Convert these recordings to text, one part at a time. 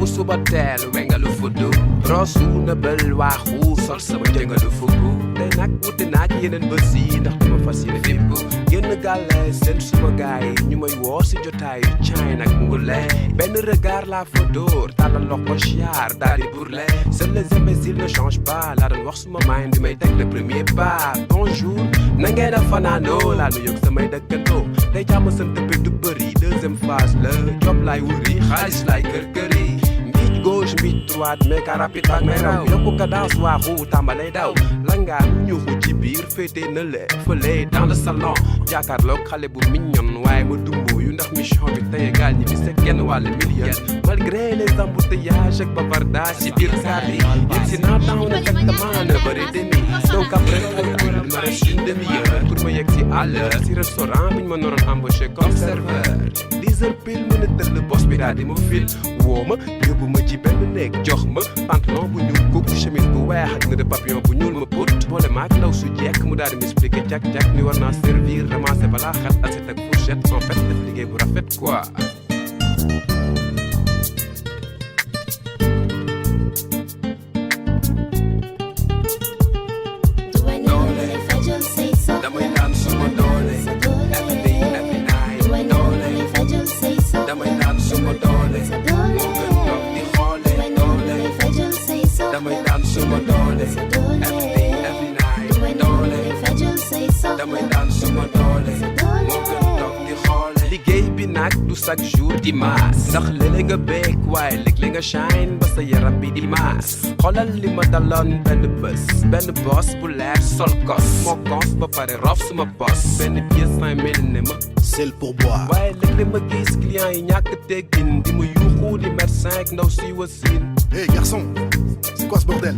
yeewu suba teel wengalu fuddu rosu na bël waaxu sol sama jëngalu fukk tey nag wuti naak yeneen bës yi ndax duma fas yéene fépp génn gàlle seen suma gaay ñu may woo si jotaayu caay nag ngule benn regard la fa dóor tàllal loxo siyaar daal di burle seuls les imbéciles ne changent pas laa doon wax suma maay di may teg le premier pas bonjour na ngeen a fanaanoo laa nu yëg samay dëkkandoo tey jàmm seen tëppe du bëri deuxième phase la job laay wuri xaalis laay kër-këri mbiic gauche mbiic droite mais ka rapide ak may raw yokku cadence waaxu tàmbalay daw langaan ñuuxu ci biir féete na le fële dans le salon jàkkaarloog xale bu mignon waaye ma dumbo yu ndax mission bi tey gaal ñi bi se genn wàll million malgré les embouteillages ak bavardage ci biir gaar yi yegg si naa taxaw na exactement 9h30 donc après calcul ma reste une demi-heure pour ma yegg si à l'heure si restaurant biñ ma noroon embauché comme serveur 10h pile mën a tëll boss bi daal di ma fil woo ma yóbbu ma ci benn néeg jox ma pantalon bu ñuul kooku chemise bu weex ak nœud de papillon bu ñuul ma put boole maag ndaw su jekk mu daal di m'expliqué jak-jak ni war naa servir ramasser balaa xat assiette ak fourchette en fait def liggéey bu rafet quoi liggéey bi nag du chaque jour di maas ndax léeg-léeg nga beek waaye léeg-léeg nga shine ba sa yaram bi di maas xoolal li ma daloon benn bés benn boss bu leer sol kos moo kons ba pare rof suma boss benn pièce 5000 ne ma c'est le pourboire waaye léeg-léeg ma gis client yi ñàkk teggin di ma yuuxu di médecin ak ndaw si wasin. Hey garçon, c'est quoi ce bordel?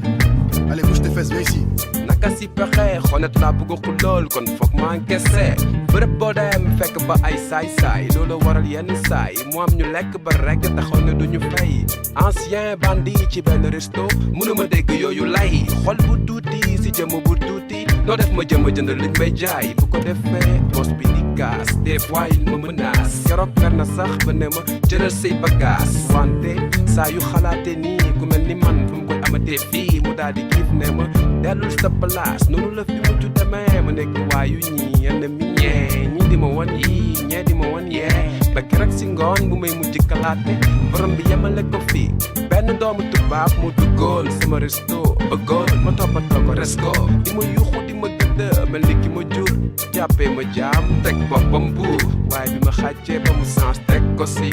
Allez bouge tes fesses, viens ici. naka si pexe xonet laa bëgg ku lool kon foog ma encaissé bërëb boo dem fekk ba ay saay-saay loolu waral yenn saay mu am ñu lekk ba rek taxaw ne duñu fay ancien bandit ci benn resto mënuma dégg yooyu lay xol bu tuuti si jëmm bu tuuti noo def ma jëmm jënd liñ may jaay bu ko defee boss bi di gaas des fois il me menace keroog fer na sax ba ne ma jëlal say bagaas wante saa yu xalaate nii ku mel ni man fu mu koy amatee fii mu daal di giif ne ma dellul sa place noonu la fi mujj demee ma nekk waayu ñi ennemi ñee ñi di ma wan yii ñee di ma wan yee ba keroog si ngoon bu may mujj kalaate borom bi yemale ko fii benn doomu tubaab mu duggoon sama resto bëggoon ma toppatoo ko resko di ma yuuxu di ma gëdd mel ni ki ma jur jàppee ma jaam teg boppam buur waaye bi ma xàccee ba mu sens teg ko si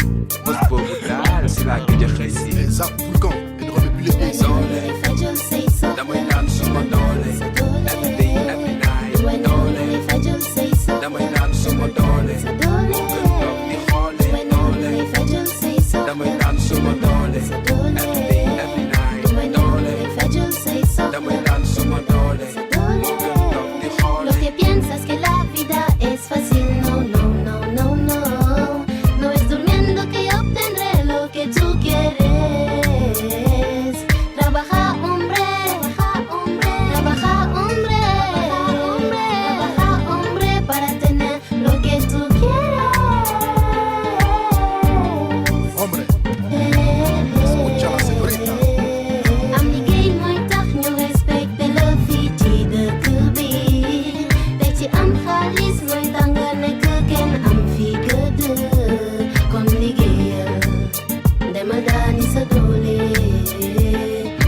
bés boobu daal si laa gëj a xëy si ZAP pour le camp et ne remets plus les pieds ici. damay daan suma doole every day every night doole damay daan suma doole moo gën toog di xoole doole damay daan suma doole every day every night doole damay daan suma doole moo gën toog di xoole. Lo que piensas que la vida es fácil, no, no, no, no, no. No es durmiendo que yo obtendré lo que tú quieres. Trabaja, hombre, trabaja, hombre, trabaja, hombre, para tener lo que tú quieres. Hombre, escucha la señorita. Am liggéey mooy tax ñu respecté la fii ci dëkk bi te ci am xaalis mooy tax nga nekk kenn am fi gëdd kon liggéeyal demal daani sa doole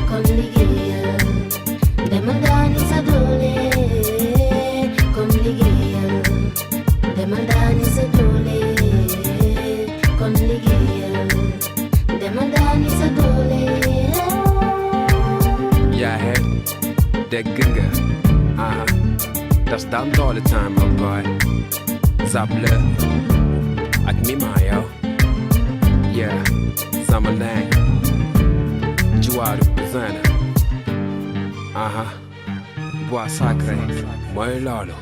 kon liggéeyal demal daani sa doole kon liggéeyal demal daani sa doole kon liggéeyal demal daani sa doole. yaa head dégg nga das daan doole time my boy ZAP la ak Mima yow yeah sama ndeng jiwaaru zana bois sacré mooy loolu